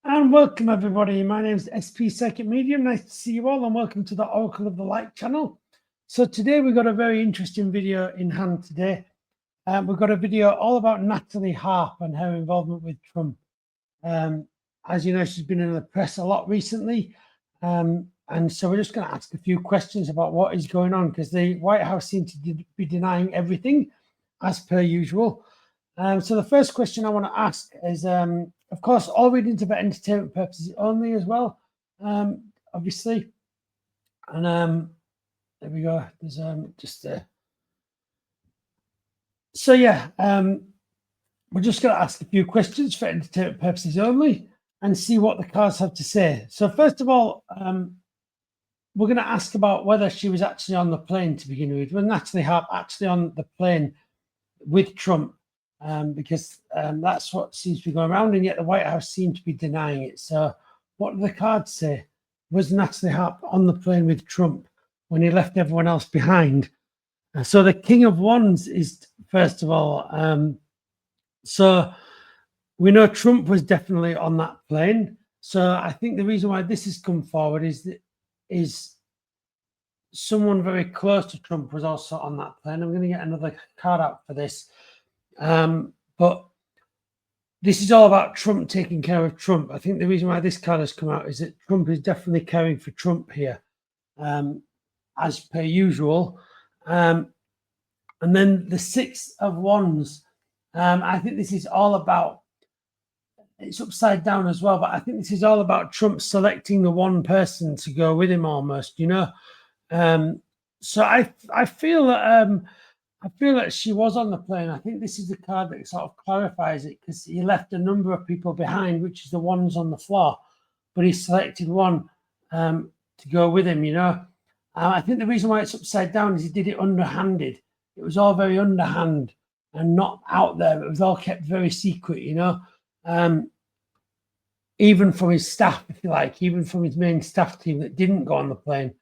And welcome everybody. My name is SP Psychic Medium. Nice to see you all and welcome to the Oracle of the Light channel. So today we've got a very interesting video in hand today. We've got a video all about Natalie Harp and her involvement with Trump. As you know, she's been in the press a lot recently. And so we're just going to ask a few questions about what is going on because the White House seems to be denying everything as per usual. So the first question I want to ask is, of course, all readings are for entertainment purposes only as well, obviously. And there we go. There's just so yeah, we're just going to ask a few questions for entertainment purposes only and see what the cards have to say. So first of all, we're going to ask about whether she was actually on the plane to begin with. Was Natalie Harp actually on the plane with Trump? Because that's what seems to be going around, and yet the White House seems to be denying it. So what do the cards say? Was Natalie Harp on the plane with Trump when he left everyone else behind? So the King of Wands is, first of all, so we know Trump was definitely on that plane. So I think the reason why this has come forward is someone very close to Trump was also on that plane. I'm going to get another card out for this. But this is all about Trump taking care of Trump. I think the reason why this card has come out is that Trump is definitely caring for Trump here, as per usual. And then the Six of Wands, I think this is all about, it's upside down as well, but I think this is all about Trump selecting the one person to go with him almost, you know. So I feel that she was on the plane. I think this is the card that sort of clarifies it because he left a number of people behind, which is the ones on the floor, but he selected one to go with him, you know. I think the reason why it's upside down is he did it underhanded. It was all very underhand and not out there. It was all kept very secret, you know, even from his staff, if you like, even from his main staff team that didn't go on the plane.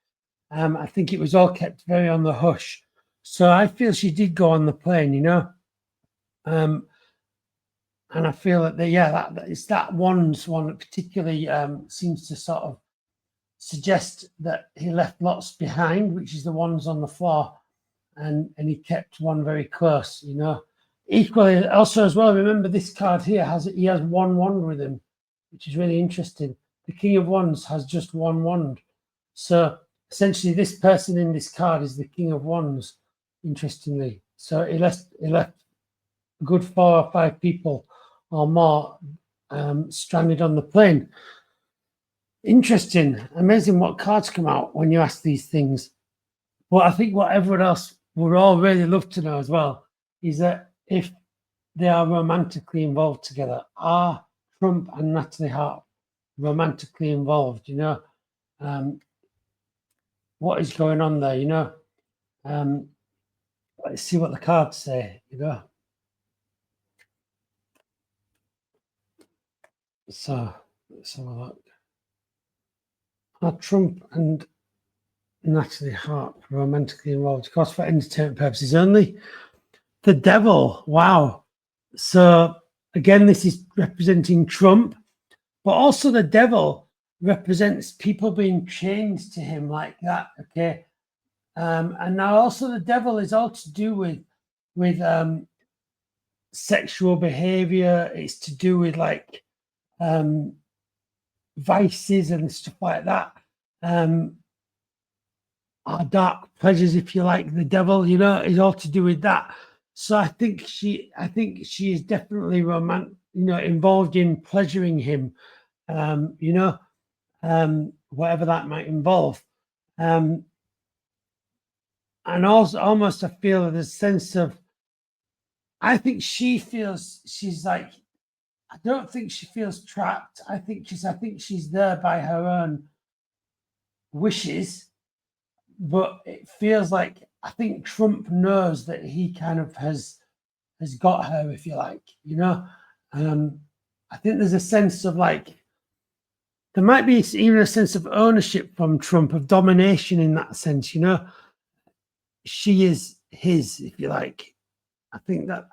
I think it was all kept very on the hush. So I feel she did go on the plane, you know, and I feel that that it's that Wands one that particularly seems to sort of suggest that he left lots behind, which is the ones on the floor, and he kept one very close, you know. Equally, also as well, remember this card here has one wand with him, which is really interesting. The King of Wands has just one wand, so essentially this person in this card is the King of Wands. Interestingly, so he left a good 4 or 5 people or more stranded on the plane. Interesting, amazing what cards come out when you ask these things. But I think what everyone else would all really love to know as well is that if they are romantically involved together, are Trump and Natalie Harp romantically involved? You know, what is going on there? You know. Let's see what the cards say, you know. So let's have a look. Are Trump and Natalie Harp romantically involved? Of course, for entertainment purposes only. The Devil, wow. So again, this is representing Trump, but also the Devil represents people being chained to him like that, okay? And now also the Devil is all to do with sexual behavior. It's to do with like vices and stuff like that. Our dark pleasures, if you like. The Devil, you know, is all to do with that. So I think she is definitely involved in pleasuring him. You know, whatever that might involve. And also, almost I feel the sense of, I think she feels she's like, I don't think she feels trapped. I think she's there by her own wishes, but it feels like, I think Trump knows that he kind of has got her, if you like, you know. I think there's a sense of like, there might be even a sense of ownership from Trump, of domination in that sense, you know. She is his, if you like. I think that,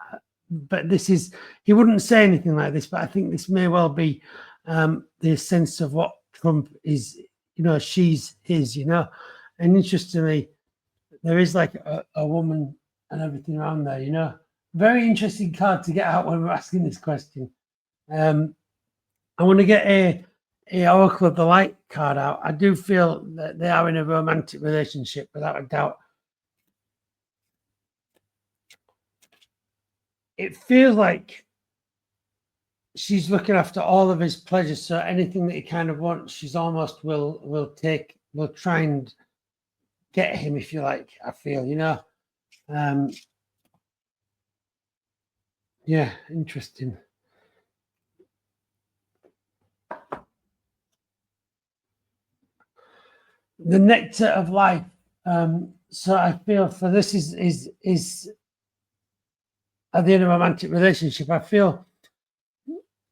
but this is, he wouldn't say anything like this, but I think this may well be the sense of what Trump is, she's his, and interestingly, there is like a woman and everything around there, very interesting card to get out when we're asking this question. I want to get a Oracle of the Light card out. I do feel that they are in a romantic relationship, without a doubt. It feels like she's looking after all of his pleasures. So anything that he kind of wants, she's almost will try and get him, if you like. I feel, yeah, interesting. The nectar of life. So I feel for this is at the end of a romantic relationship. I feel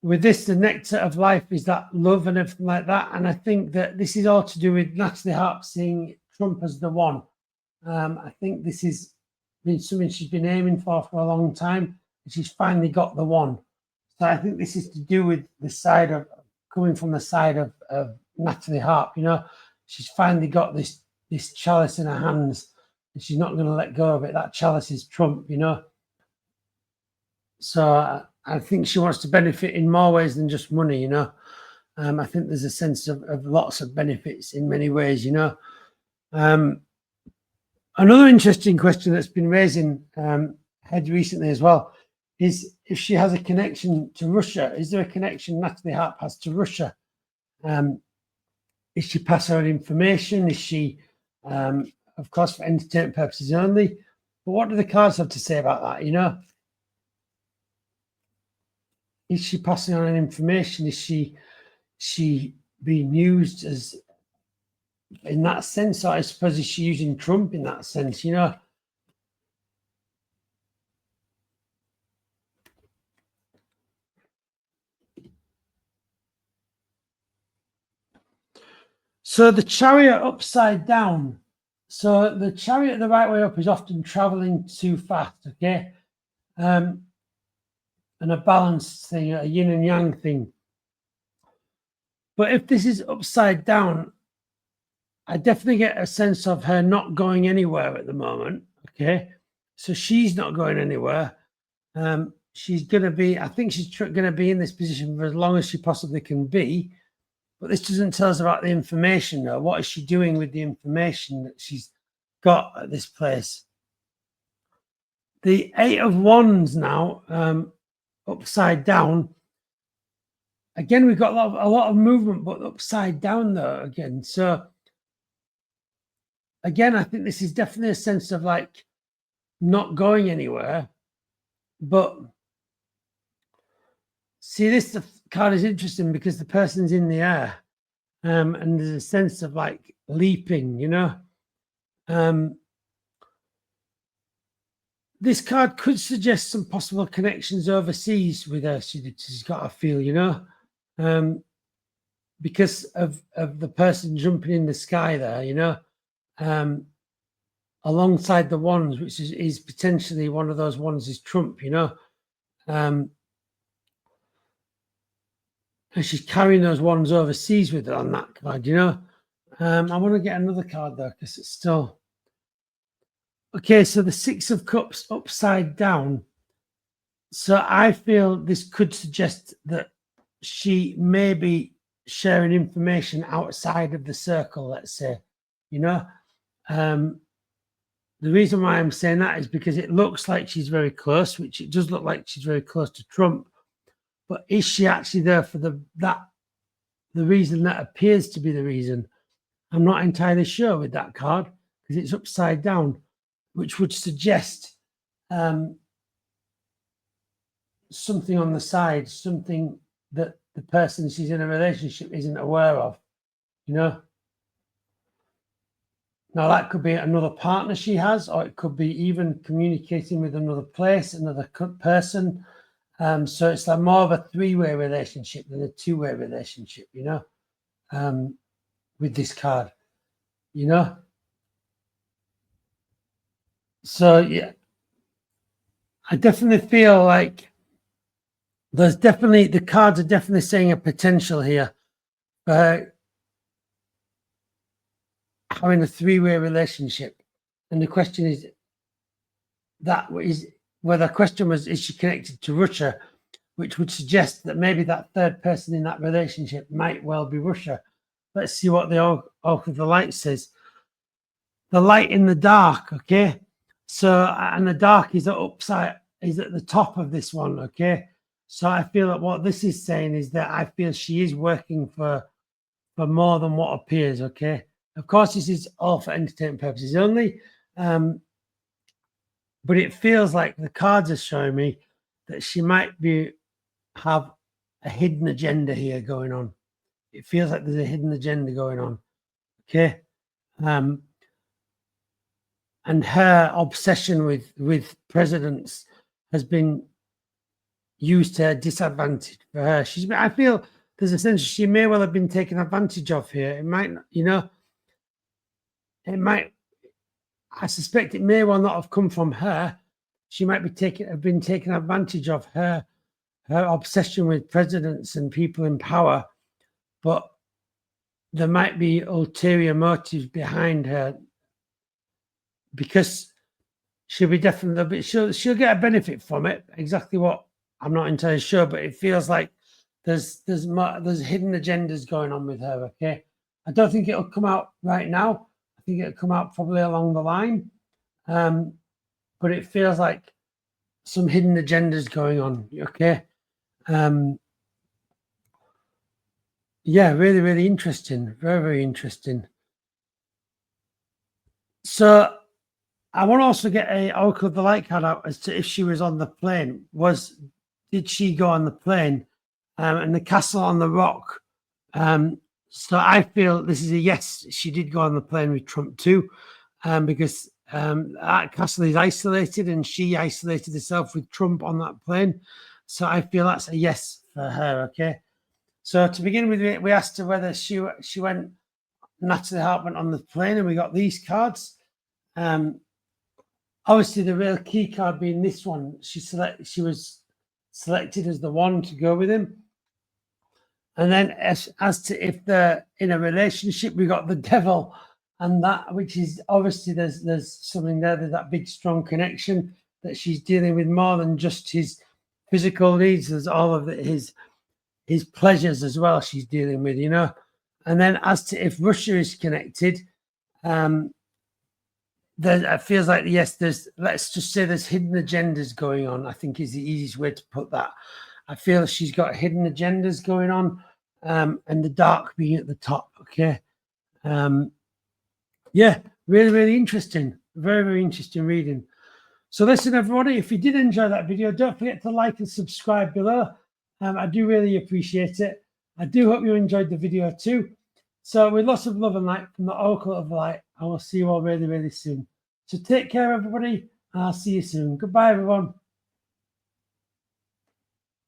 with this, the nectar of life is that love and everything like that. And I think that this is all to do with Natalie Harps seeing Trump as the one. I think this has been something she's been aiming for a long time, and she's finally got the one. So I think this is to do with the side of coming from the side of Natalie Harp. She's finally got this chalice in her hands, and she's not going to let go of it. That chalice is Trump, So I think she wants to benefit in more ways than just money, I think there's a sense of lots of benefits in many ways, Another interesting question that's been raising head recently as well is if she has a connection to Russia. Is there a connection Natalie Harp has to Russia? Is she passing on information? Is she, of course, for entertainment purposes only? But what do the cards have to say about that, Is she passing on information? Is she being used as in that sense? Or I suppose is she using Trump in that sense, So the Chariot upside down. So the Chariot the right way up is often traveling too fast, okay? And a balanced thing, a yin and yang thing. But if this is upside down, I definitely get a sense of her not going anywhere at the moment, okay? So she's not going anywhere. She's going to be, I think she's going to be in this position for as long as she possibly can be. But this doesn't tell us about the information, though. What is she doing with the information that she's got at this place? The Eight of Wands now, upside down. Again, we've got a lot of movement, but upside down, though, again. So, again, I think this is definitely a sense of, like, not going anywhere. But, see, this card is interesting because the person's in the air. And there's a sense of, like, leaping, This card could suggest some possible connections overseas with her. She's got a feel, because of the person jumping in the sky there, alongside the wands, which is potentially one of those ones is Trump, and she's carrying those wands overseas with her on that card, I want to get another card though, because it's still okay. So the Six of Cups upside down. So I feel this could suggest that she may be sharing information outside of the circle, let's say, the reason why I'm saying that is because it looks like she's very close, which it does look like she's very close to Trump. But is she actually there for the reason that appears to be the reason? I'm not entirely sure with that card because it's upside down, which would suggest something on the side, something that the person she's in a relationship isn't aware of, Now, that could be another partner she has, or it could be even communicating with another place, another person. So it's like more of a three-way relationship than a two-way relationship, with this card, So, yeah, I definitely feel like there's definitely, the cards are definitely saying a potential here for having a three-way relationship. And the question is, whether the question was, is she connected to Russia, which would suggest that maybe that third person in that relationship might well be Russia. Let's see what the Oracle of the Light says. The light in the dark, okay? So, and the dark is at the top of this one, okay? So I feel that what this is saying is that I feel she is working for more than what appears, okay? Of course, this is all for entertainment purposes only, but it feels like the cards are showing me that she might have a hidden agenda here going on. It feels like there's a hidden agenda going on, okay? And her obsession with presidents has been used to her disadvantage for her. I feel there's a sense she may well have been taken advantage of here. It might, I suspect it may well not have come from her. She might have been taken advantage of her obsession with presidents and people in power, but there might be ulterior motives behind her, because she'll be definitely, she'll get a benefit from it. Exactly what, I'm not entirely sure, but it feels like there's hidden agendas going on with her. Okay, I don't think it'll come out right now. I think it'll come out probably along the line, but it feels like some hidden agendas going on. Okay, yeah, really, really interesting. Very, very interesting. So I want to also get a Oracle of the Light card out as to if she was on the plane. Did she go on the plane? And the castle on the rock. So I feel this is a yes. She did go on the plane with Trump too, because that castle is isolated, and she isolated herself with Trump on that plane. So I feel that's a yes for her. Okay. So to begin with, we asked her whether she went. Natalie Harp went on the plane, and we got these cards. Obviously, the real key card being this one. She was selected as the one to go with him. And then as to if they're in a relationship, we got the devil, and that, which is obviously there's something there. There's that big strong connection that she's dealing with more than just his physical needs. There's all of his pleasures as well she's dealing with, And then as to if Russia is connected, it feels like, yes, let's just say there's hidden agendas going on, I think is the easiest way to put that. I feel she's got hidden agendas going on, and the dark being at the top, okay? Yeah, really, really interesting. Very, very interesting reading. So listen, everybody, if you did enjoy that video, don't forget to like and subscribe below. I do really appreciate it. I do hope you enjoyed the video too. So with lots of love and light from the Oracle of the Light, I will see you all really, really soon. So take care, everybody, and I'll see you soon. Goodbye, everyone.